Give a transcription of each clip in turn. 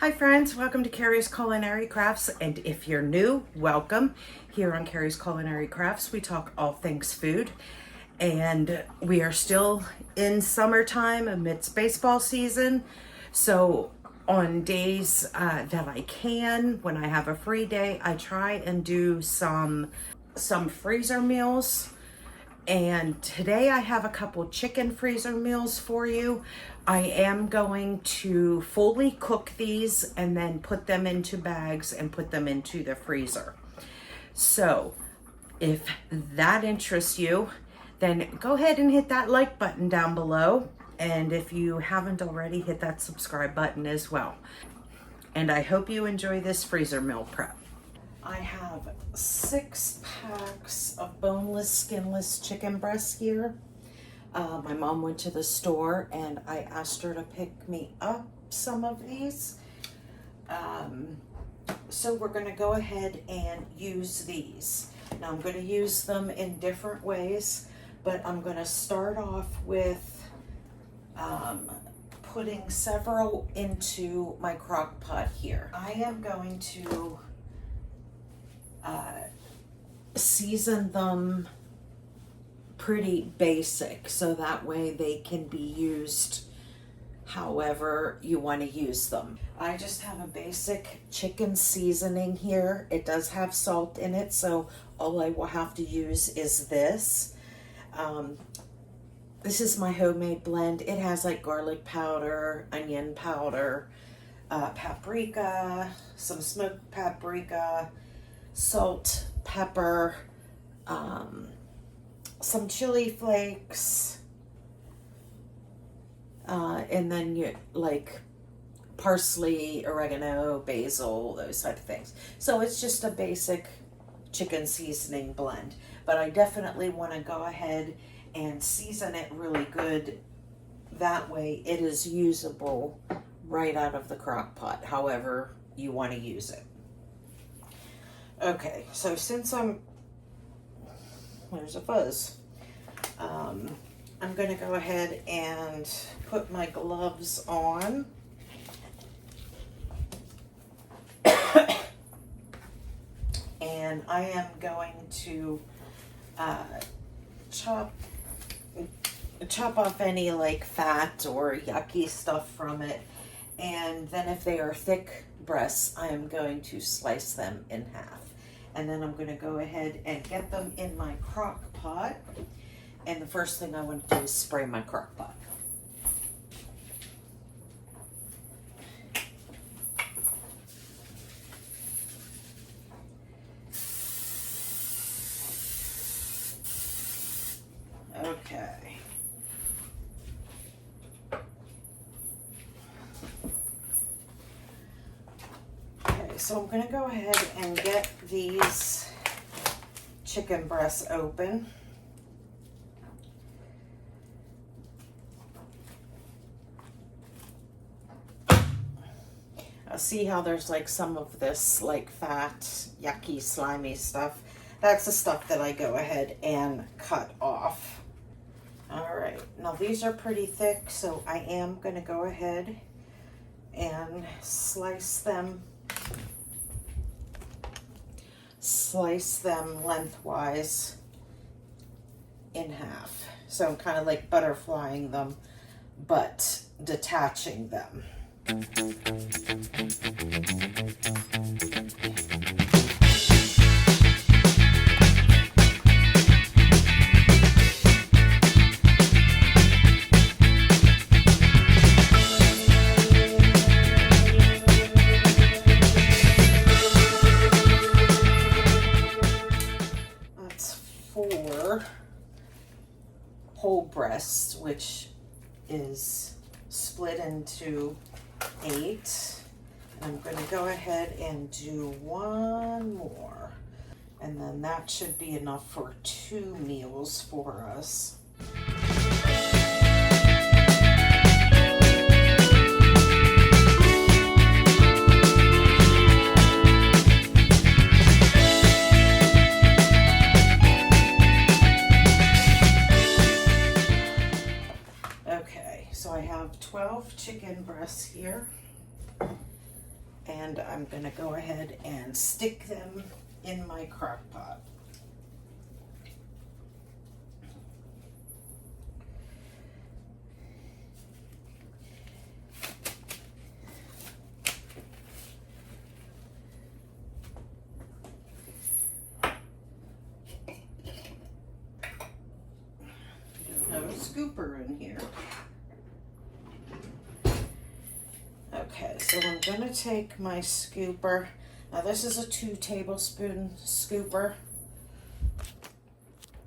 Hi friends, welcome to Carrie's Culinary Crafts, and if you're new, welcome. Here on Carrie's Culinary Crafts, we talk all things food, and we are still in summertime amidst baseball season. So on days that I can, when I have a free day, I try and do some freezer meals. And today I have a couple chicken freezer meals for you. I am going to fully cook these and then put them into bags and put them into the freezer. So if that interests you, then go ahead and hit that like button down below. And if you haven't already, hit that subscribe button as well. And I hope you enjoy this freezer meal prep. I have 6 packs of boneless, skinless chicken breasts here. My mom went to the store and I asked her to pick me up some of these. So we're going to go ahead and use these. Now I'm going to use them in different ways, but I'm going to start off with putting several into my crock pot here. I am going to season them pretty basic, so that way they can be used however you want to use them. I just have a basic chicken seasoning here. It does have salt in it, so all I will have to use is this. This is my homemade blend. It has like garlic powder, onion powder, paprika, some smoked paprika, salt, pepper, some chili flakes, and then you like parsley, oregano, basil, those type of things. So it's just a basic chicken seasoning blend, but I definitely want to go ahead and season it really good. That way it is usable right out of the crock pot, however you want to use it. Okay, so since there's a fuzz. I'm going to go ahead and put my gloves on. And I am going to chop off any like fat or yucky stuff from it. And then if they are thick breasts, I am going to slice them in half. And then I'm going to go ahead and get them in my crock pot. And the first thing I want to do is spray my crock pot. Okay. So I'm going to go ahead and get these chicken breasts open. I'll see how there's like some of this like fat, yucky, slimy stuff. That's the stuff that I go ahead and cut off. All right, now these are pretty thick, so I am going to go ahead and slice them lengthwise in half. So I'm kind of like butterflying them, but detaching them. Whole breasts, which is split into 8. I'm going to go ahead and do one more, and then that should be enough for 2 meals for us. Okay, so I have 12 chicken breasts here. And I'm gonna go ahead and stick them in my crock pot. No scooper in here. Okay, so I'm gonna take my scooper. Now this is a 2 tablespoon scooper.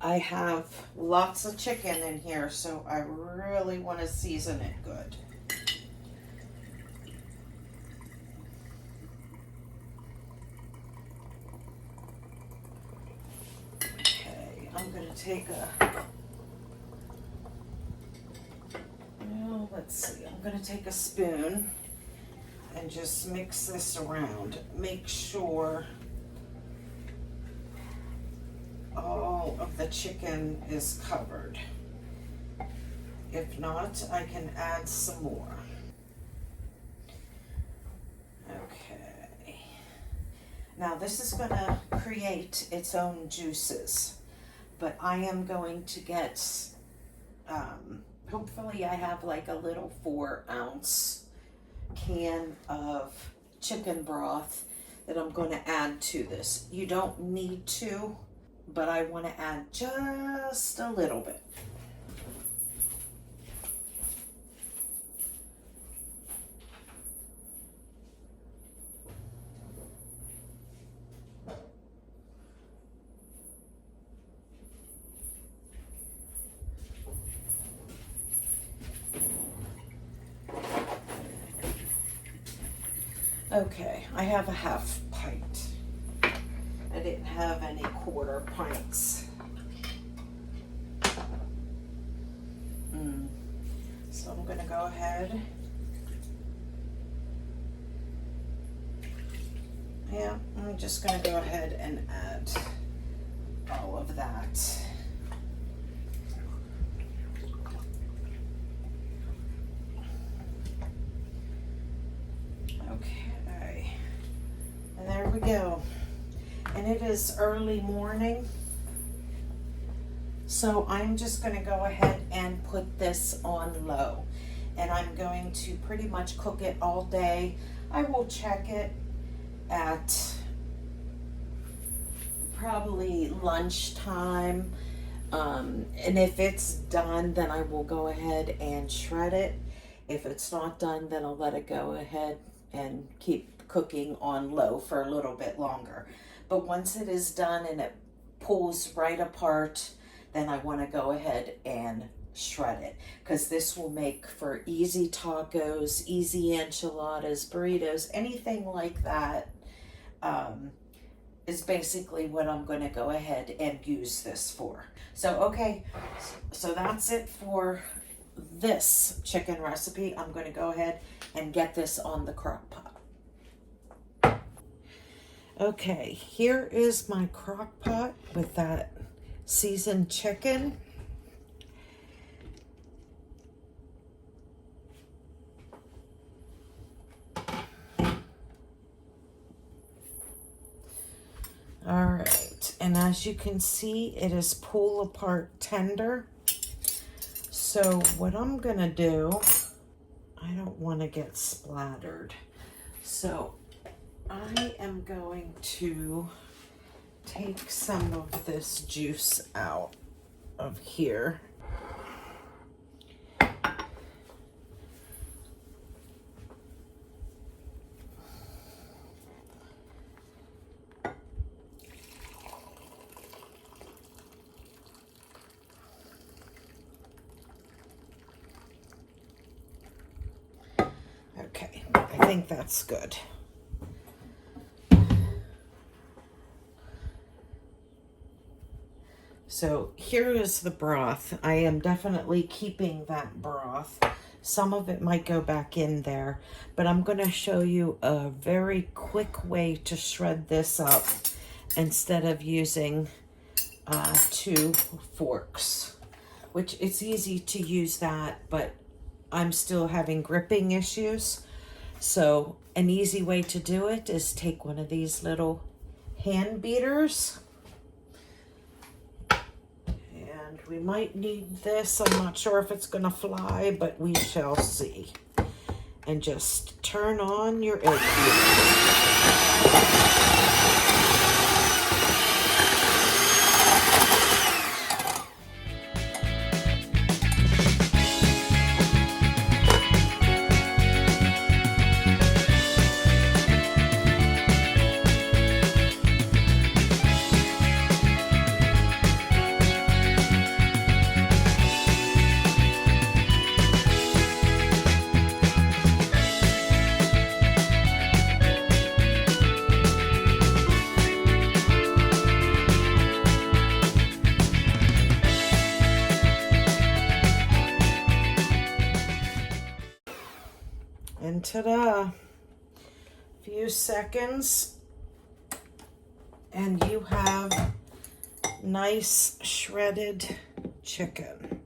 I have lots of chicken in here, so I really want to season it good. Okay, I'm gonna take let's see, I'm gonna take a spoon and just mix this around. Make sure all of the chicken is covered. If not, I can add some more. Okay. Now this is gonna create its own juices, but I am going to get, hopefully I have like a little 4-ounce can of chicken broth that I'm going to add to this. You don't need to, but I want to add just a little bit. Okay, I have a half pint. I didn't have any quarter pints. So I'm gonna go ahead. Yeah, I'm just gonna go ahead and add all of that. Okay, and there we go. And it is early morning, so I'm just going to go ahead and put this on low, and I'm going to pretty much cook it all day. I will check it at probably lunchtime, and if it's done, then I will go ahead and shred it. If it's not done, then I'll let it go ahead and keep cooking on low for a little bit longer. But once it is done and it pulls right apart, then I want to go ahead and shred it, because this will make for easy tacos, easy enchiladas, burritos, anything like that. Is basically what I'm going to go ahead and use this for. So okay, so that's it for this chicken recipe. I'm going to go ahead and get this on the crock pot. Okay, here is my crock pot with that seasoned chicken. All right, and as you can see, it is pull apart tender. So what I'm gonna do, I don't want to get splattered, so I am going to take some of this juice out of here. Okay, I think that's good. So here is the broth. I am definitely keeping that broth. Some of it might go back in there, but I'm going to show you a very quick way to shred this up instead of using 2 forks, which it's easy to use that, but I'm still having gripping issues. So, An easy way to do it is take one of these little hand beaters. And we might need this. I'm not sure if it's going to fly, but we shall see. And just turn on your egg beater. And ta-da! Few seconds and you have nice shredded chicken.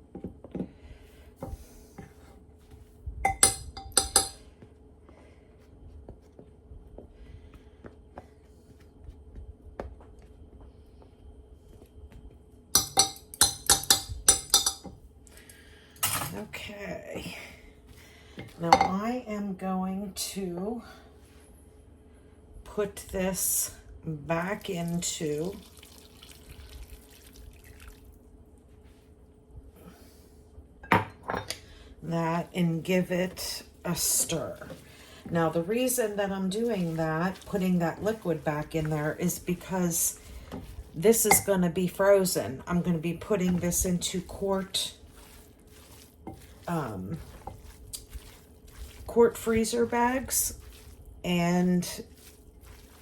Okay. Now I am going to put this back into that and give it a stir. Now the reason that I'm doing that, putting that liquid back in there, is because this is going to be frozen. I'm going to be putting this into quart freezer bags and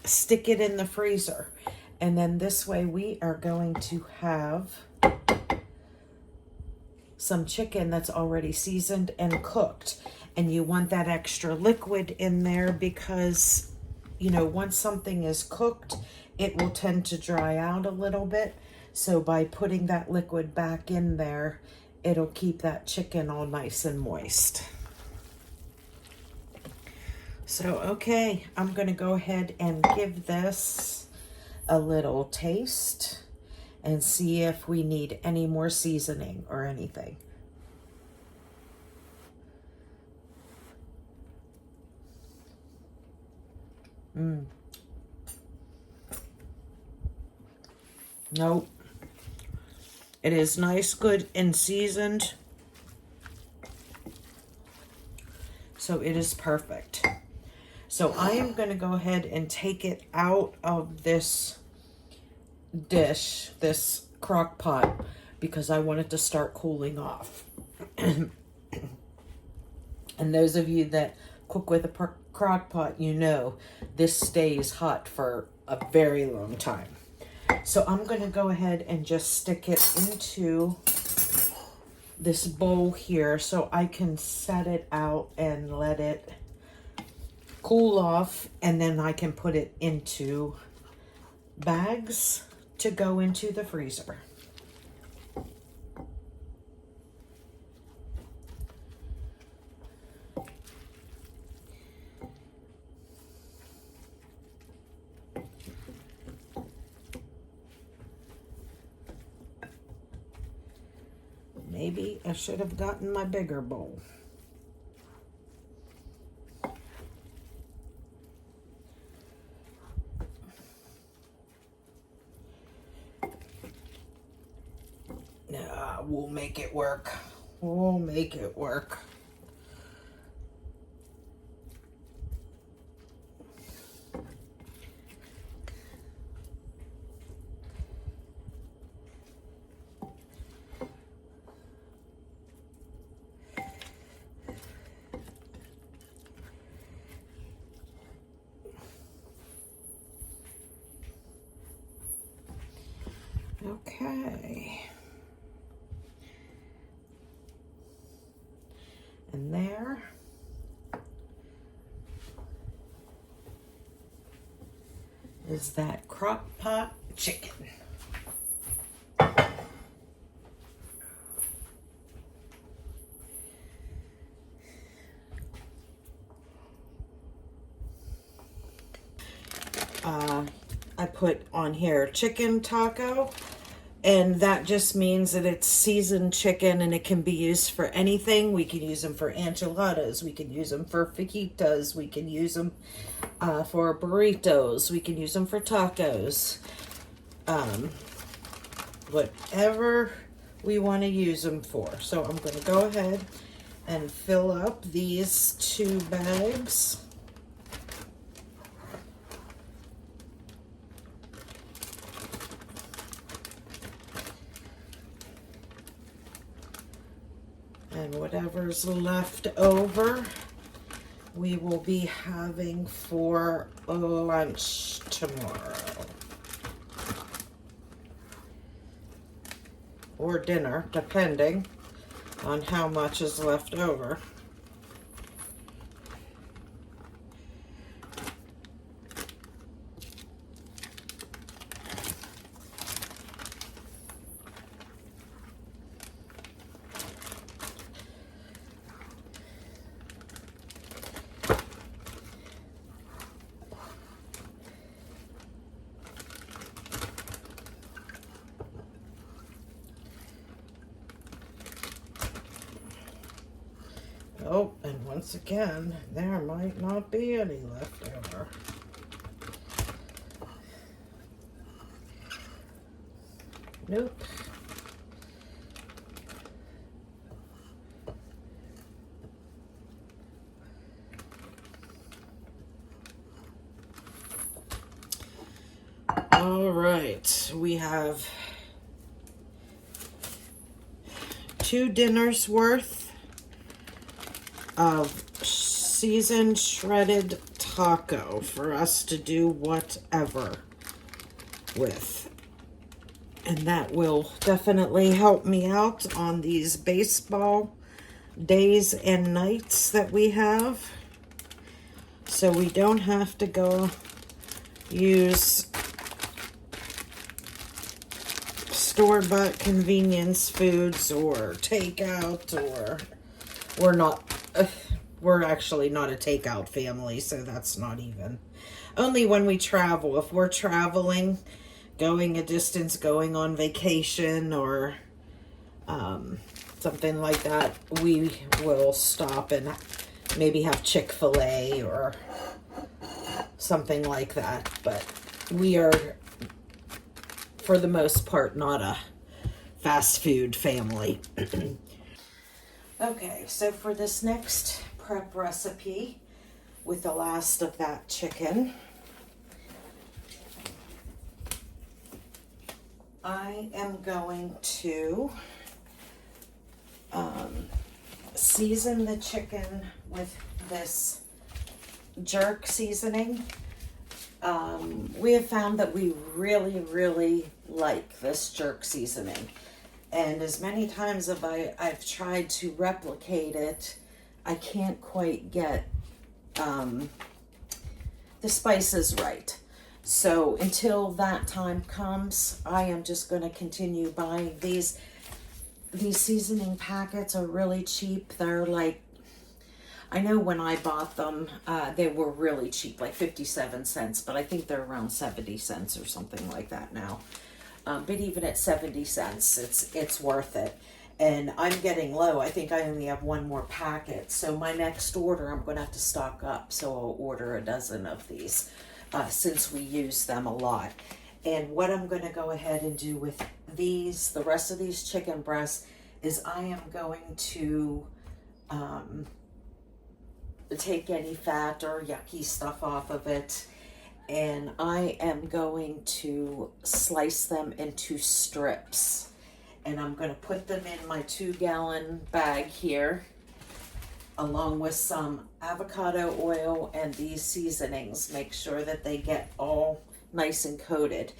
stick it in the freezer. And then this way we are going to have some chicken that's already seasoned and cooked. And you want that extra liquid in there because, you know, once something is cooked, it will tend to dry out a little bit. So by putting that liquid back in there, it'll keep that chicken all nice and moist. So, okay, I'm going to go ahead and give this a little taste and see if we need any more seasoning or anything. Nope. It is nice, good, and seasoned. So it is perfect. So I am going to go ahead and take it out of this dish, this crock pot, because I want it to start cooling off. And those of you that cook with a crock pot, you know this stays hot for a very long time. So I'm going to go ahead and just stick it into this bowl here so I can set it out and let it cool off, and then I can put it into bags to go into the freezer. Maybe I should have gotten my bigger bowl. Nah, we'll make it work. We'll make it work. Okay. And there. Is that crock pot chicken. I put on here chicken taco, and that just means that it's seasoned chicken and it can be used for anything. We can use them for enchiladas, we can use them for fajitas, we can use them for burritos, we can use them for tacos. Whatever we want to use them for. So I'm going to go ahead and fill up these 2 bags. And whatever's left over, we will be having for lunch tomorrow. Or dinner, depending on how much is left over. Oh, and once again, there might not be any left over. Nope. All right, we have 2 dinners worth of seasoned shredded taco for us to do whatever with. And that will definitely help me out on these baseball days and nights that we have. So we don't have to go use store-bought convenience foods or takeout, or we're actually not a takeout family, so that's not even. Only when we travel. If we're traveling, going a distance, going on vacation, or something like that, we will stop and maybe have Chick-fil-A or something like that. But we are, for the most part, not a fast food family. Okay, so for this next prep recipe with the last of that chicken, I am going to season the chicken with this jerk seasoning. We have found that we really like this jerk seasoning. And as many times as I've tried to replicate it, I can't quite get the spices right. So until that time comes, I am just going to continue buying these. These seasoning packets are really cheap. They're like, I know when I bought them, they were really cheap, like 57 cents, but I think they're around 70 cents or something like that now. But even at 70 cents, it's worth it. And I'm getting low. I think I only have 1 more packet. So my next order, I'm going to have to stock up. So I'll order a dozen of these since we use them a lot. And what I'm going to go ahead and do with these, the rest of these chicken breasts, is I am going to take any fat or yucky stuff off of it. And I am going to slice them into strips. And I'm going to put them in my 2-gallon bag here, along with some avocado oil and these seasonings. Make sure that they get all nice and coated.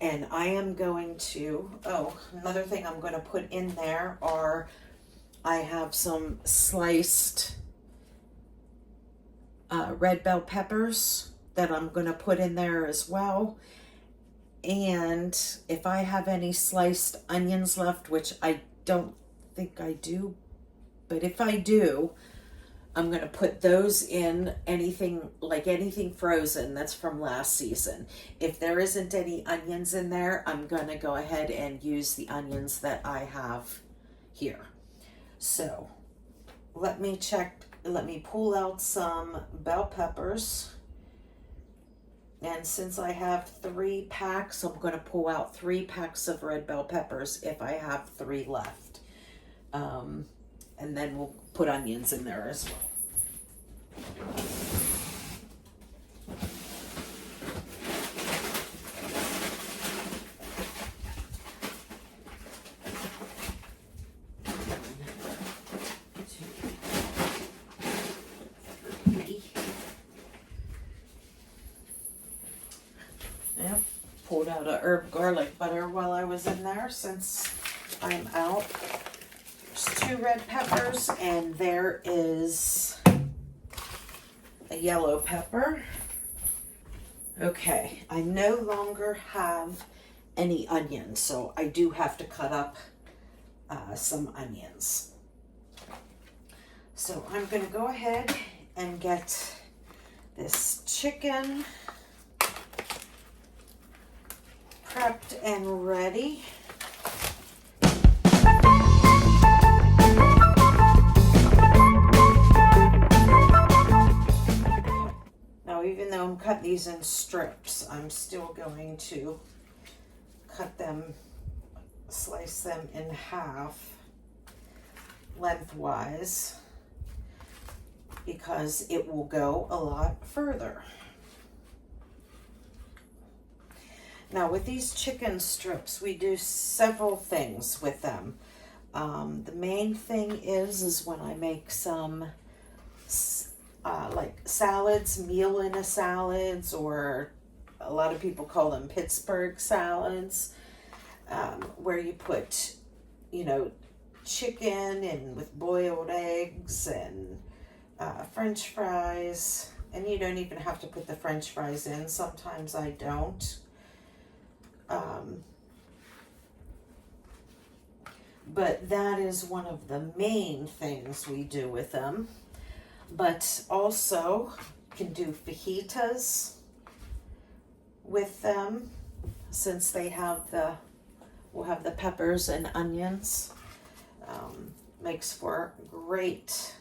And I am going to, another thing I'm going to put in there are, I have some sliced red bell peppers that I'm going to put in there as well. And if I have any sliced onions left, which I don't think I do, but if I do, I'm going to put those in anything frozen that's from last season. If there isn't any onions in there, I'm going to go ahead and use the onions that I have here. So let me pull out some bell peppers. And since I have 3 packs, I'm going to pull out 3 packs of red bell peppers if I have 3 left. And then we'll put onions in there as well. Yep, pulled out a herb garlic butter while I was in there since I'm out. There's 2 red peppers and there is a yellow pepper. Okay, I no longer have any onions, so I do have to cut up some onions. So I'm going to go ahead and get this chicken prepped and ready. Now, even though I'm cutting these in strips, I'm still going to slice them in half lengthwise because it will go a lot further. Now with these chicken strips, we do several things with them. The main thing is when I make some like salads, meal in a salads, or a lot of people call them Pittsburgh salads, where you put, chicken and with boiled eggs and French fries. And you don't even have to put the French fries in. Sometimes I don't. But that is one of the main things we do with them. But also can do fajitas with them, since we'll have the peppers and onions. Makes for great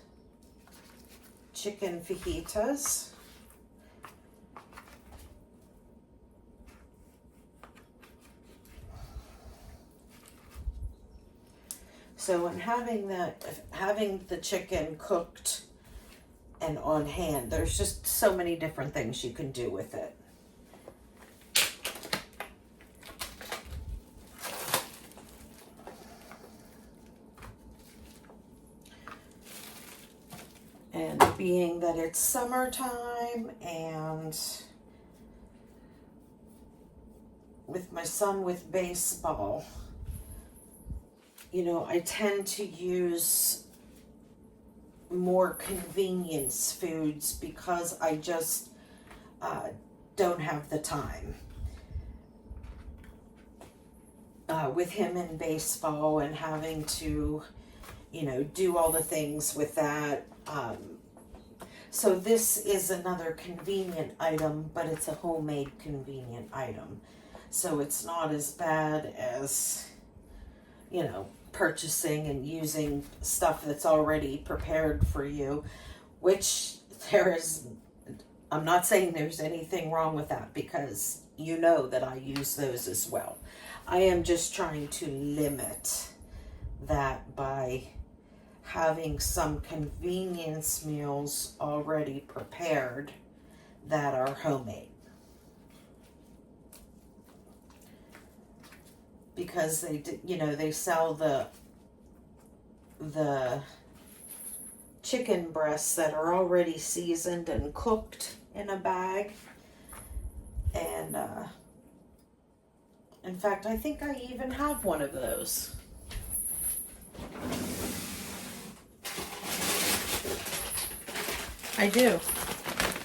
chicken fajitas. So when having the chicken cooked and on hand, there's just so many different things you can do with it. And being that it's summertime and with my son with baseball, I tend to use more convenience foods because I just don't have the time. With him in baseball and having to, do all the things with that. So this is another convenient item, but it's a homemade convenient item. So it's not as bad as, purchasing and using stuff that's already prepared for you, which I'm not saying there's anything wrong with that, because that I use those as well. I am just trying to limit that by having some convenience meals already prepared that are homemade. Because they sell the chicken breasts that are already seasoned and cooked in a bag. And in fact, I think I even have one of those. I do.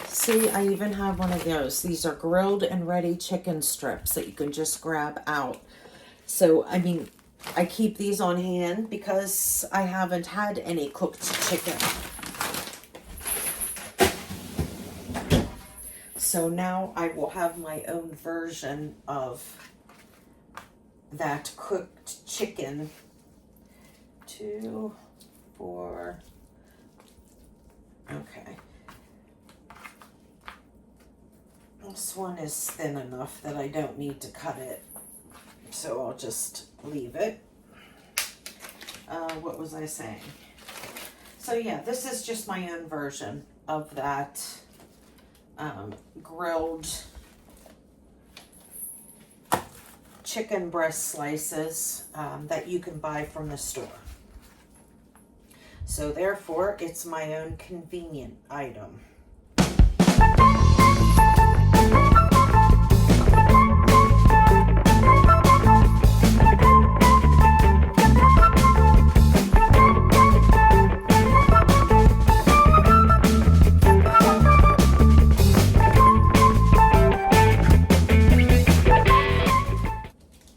See, I even have one of those. These are grilled and ready chicken strips that you can just grab out. So, I keep these on hand because I haven't had any cooked chicken. So now I will have my own version of that cooked chicken. 2, 4, okay. This one is thin enough that I don't need to cut it, so I'll just leave it. What was I saying? So yeah, this is just my own version of that grilled chicken breast slices that you can buy from the store. So therefore, it's my own convenient item.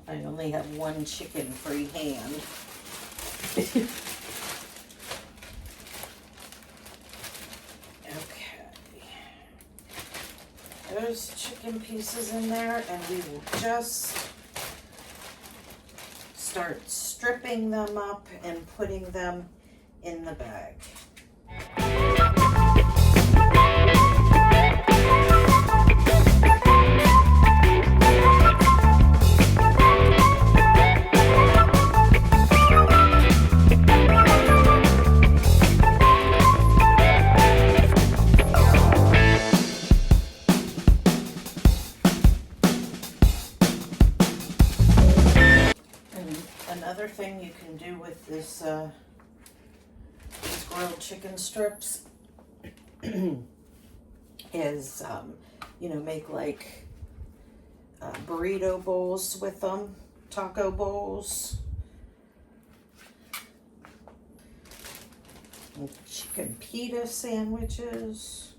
I only have one chicken free hand. Those chicken pieces in there, and we will just start stripping them up and putting them in the bag. Another thing you can do with this these grilled chicken strips is, you know, make like burrito bowls with them, taco bowls, and chicken pita sandwiches.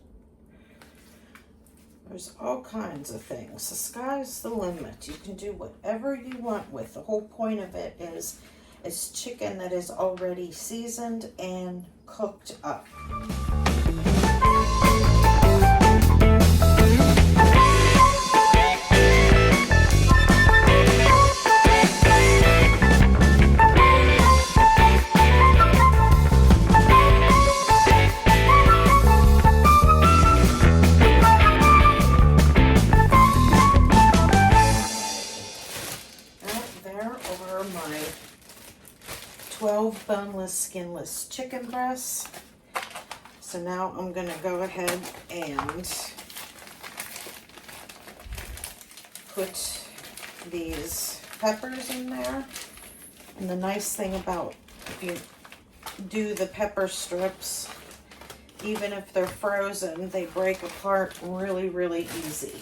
There's all kinds of things. The sky's the limit. You can do whatever you want with. The whole point of it is it's chicken that is already seasoned and cooked up. My 12 boneless, skinless chicken breasts. So now I'm going to go ahead and put these peppers in there. And the nice thing about if you do the pepper strips, even if they're frozen, they break apart really, really easy.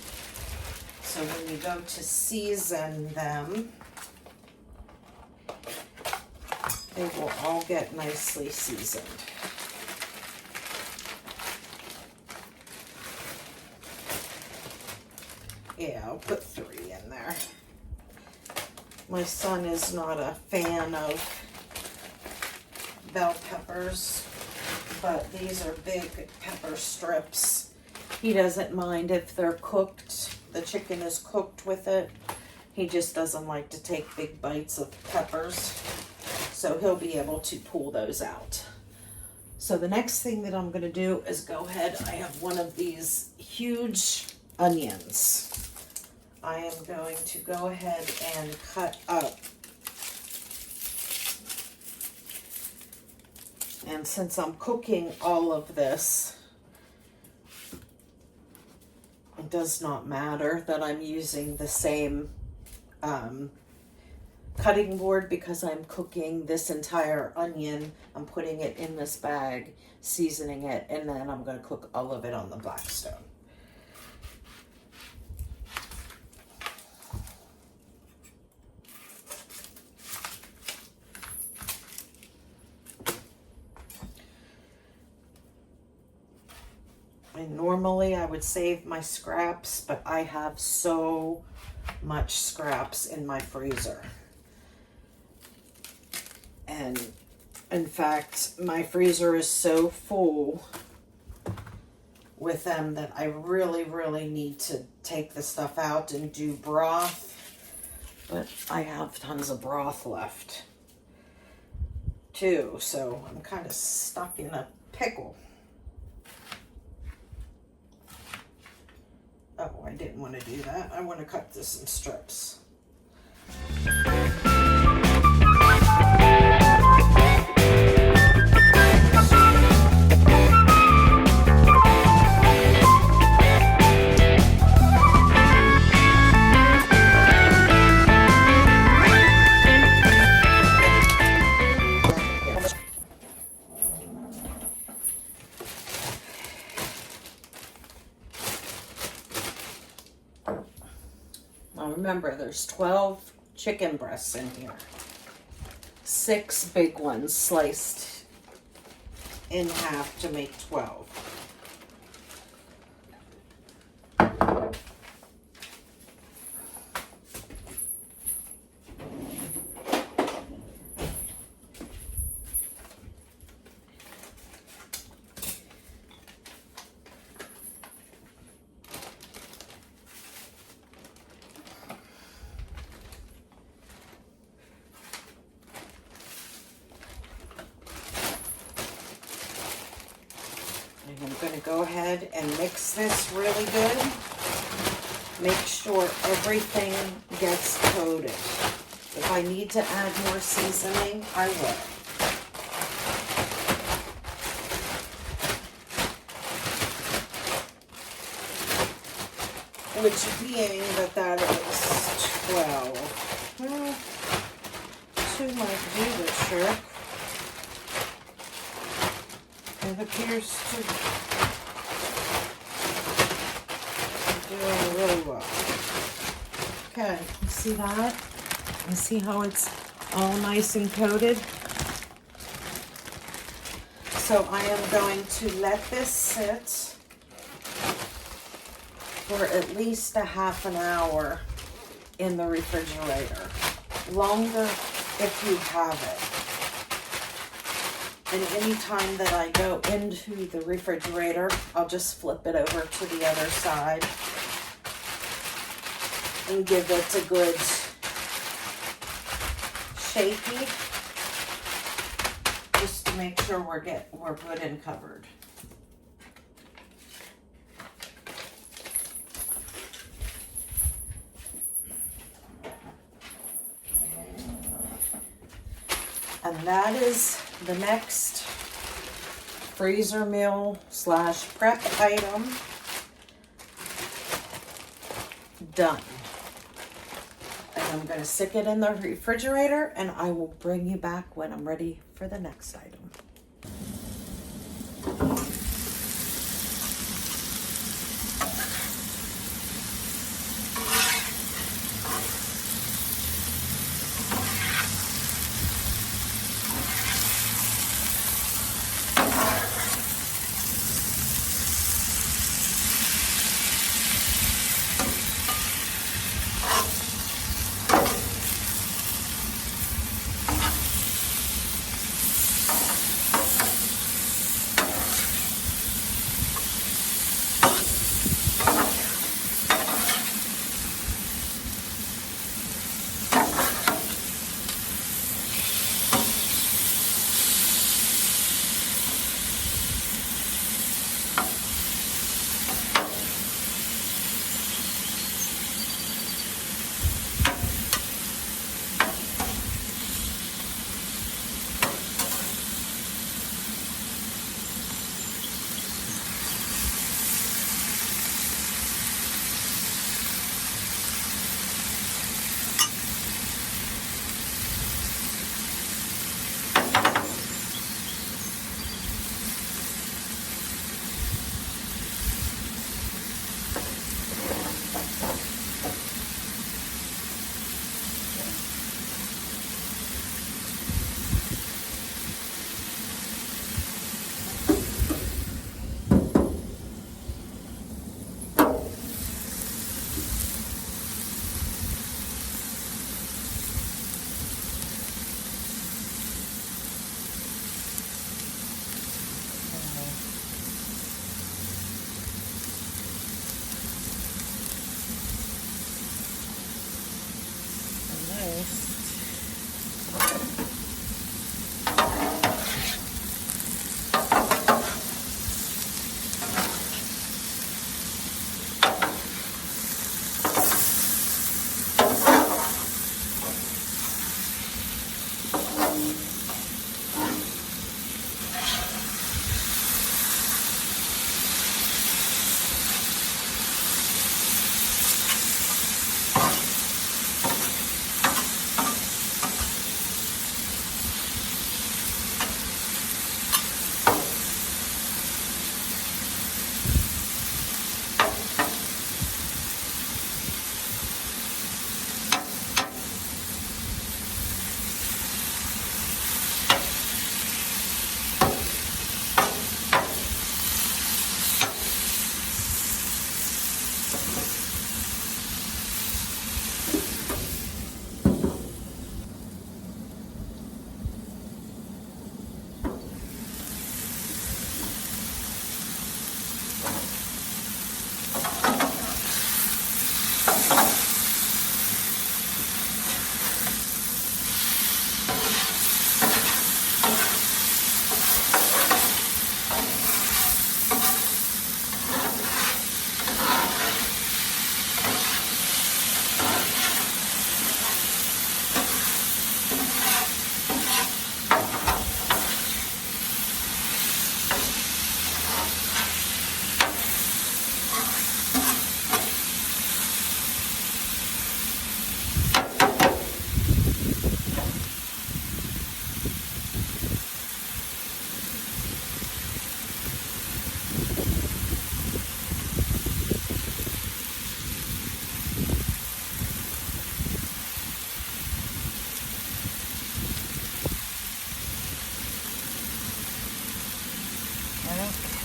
So when you go to season them, they will all get nicely seasoned. Yeah, I'll put 3 in there. My son is not a fan of bell peppers, but these are big pepper strips. He doesn't mind if they're cooked, the chicken is cooked with it. He just doesn't like to take big bites of peppers. So he'll be able to pull those out. So the next thing that I'm going to do is go ahead. I have one of these huge onions. I am going to go ahead and cut up. And since I'm cooking all of this, it does not matter that I'm using the same cutting board because I'm cooking this entire onion. I'm putting it in this bag, seasoning it, and then I'm going to cook all of it on the Blackstone. And normally I would save my scraps, but I have so much scraps in my freezer. And in fact, my freezer is so full with them that I really, really need to take the stuff out and do broth. But I have tons of broth left too, so I'm kind of stuck in a pickle. Oh, I didn't want to do that. I want to cut this in strips. Remember, there's 12 chicken breasts in here. 6 big ones sliced in half to make 12. I'm going to go ahead and mix this really good. Make sure everything gets coated. If I need to add more seasoning, I will. Which being that is 12. Well, 2 might do the trick. It appears to be doing really well. Okay, you see that? You see how it's all nice and coated? So I am going to let this sit for at least a half an hour in the refrigerator. Longer if you have it. And any time that I go into the refrigerator, I'll just flip it over to the other side and give it a good shaky, just to make sure we're good and covered. And that is the next freezer meal / prep item done. And I'm going to stick it in the refrigerator, and I will bring you back when I'm ready for the next item.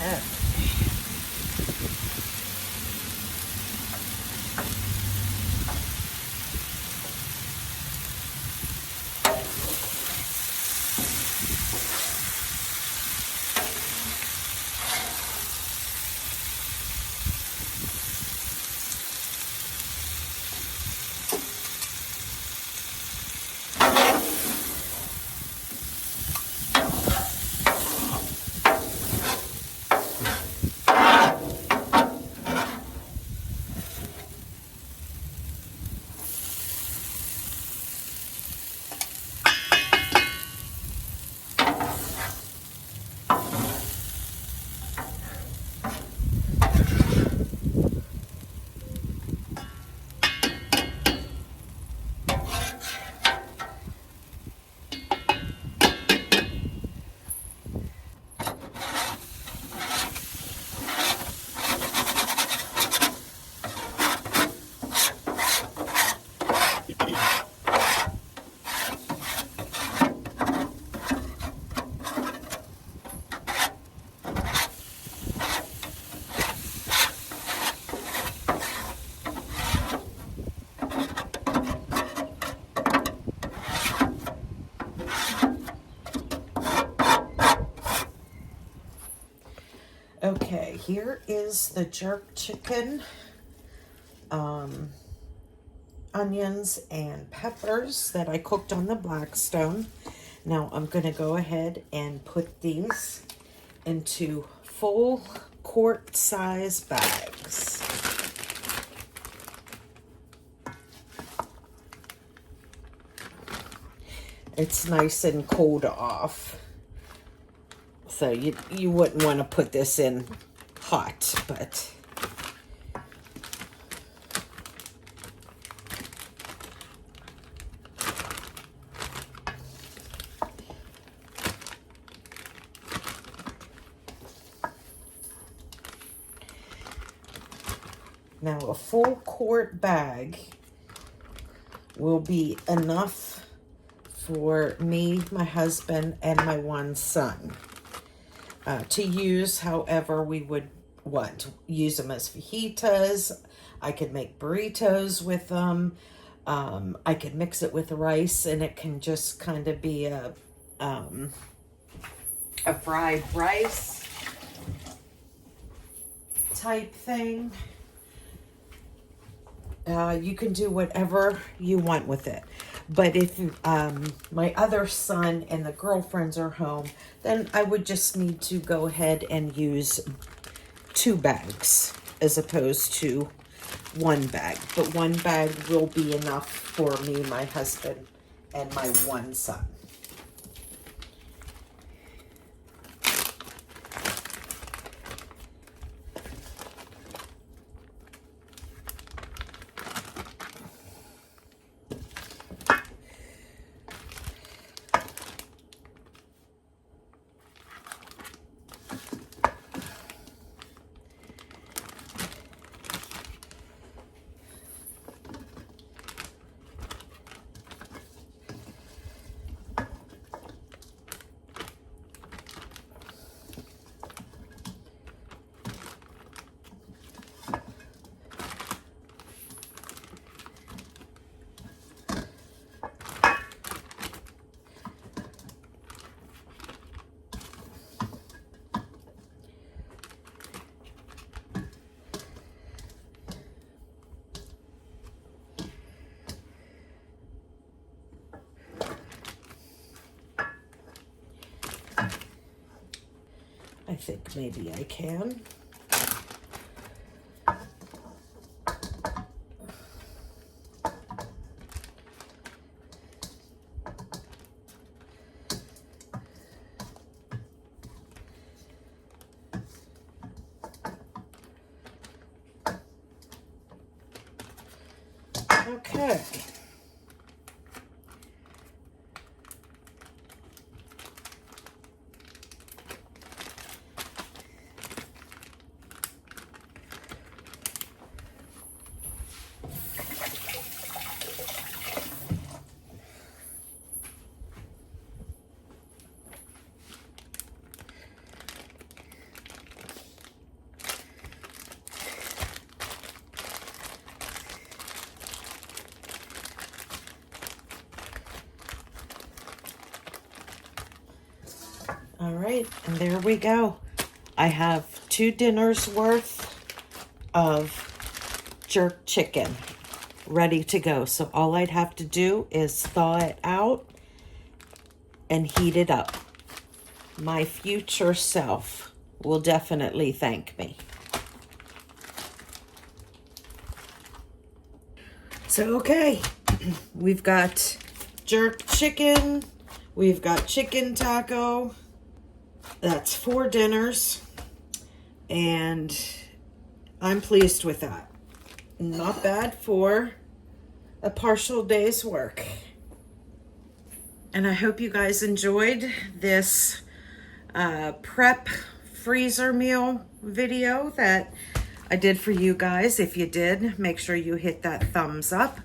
Okay. Okay, here is the jerk chicken, onions and peppers that I cooked on the Blackstone. Now I'm going to go ahead and put these into full quart size bags. It's nice and cooled off. So you wouldn't want to put this in hot, but now a full quart bag will be enough for me, my husband, and my one son. To use however we would want. Use them as fajitas. I could make burritos with them. I could mix it with rice, and it can just kind of be a fried rice type thing. You can do whatever you want with it. But if my other son and the girlfriends are home, then I would just need to go ahead and use 2 bags as opposed to 1 bag. But 1 bag will be enough for me, my husband, and my one son. I think maybe I can. Okay. All right, and there we go. I have 2 dinners worth of jerk chicken ready to go. So all I'd have to do is thaw it out and heat it up. My future self will definitely thank me. So, okay, we've got jerk chicken, we've got chicken taco. That's 4 dinners, and I'm pleased with that. Not bad for a partial day's work. And I hope you guys enjoyed this prep freezer meal video that I did for you guys. If you did, make sure you hit that thumbs up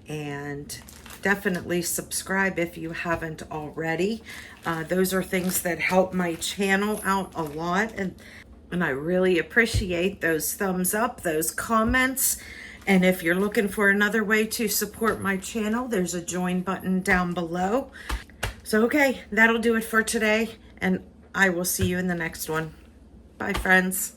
and definitely subscribe if you haven't already. Those are things that help my channel out a lot, and I really appreciate those thumbs up, those comments. And if you're looking for another way to support my channel, there's a join button down below. So, okay, that'll do it for today, and I will see you in the next one. Bye, friends.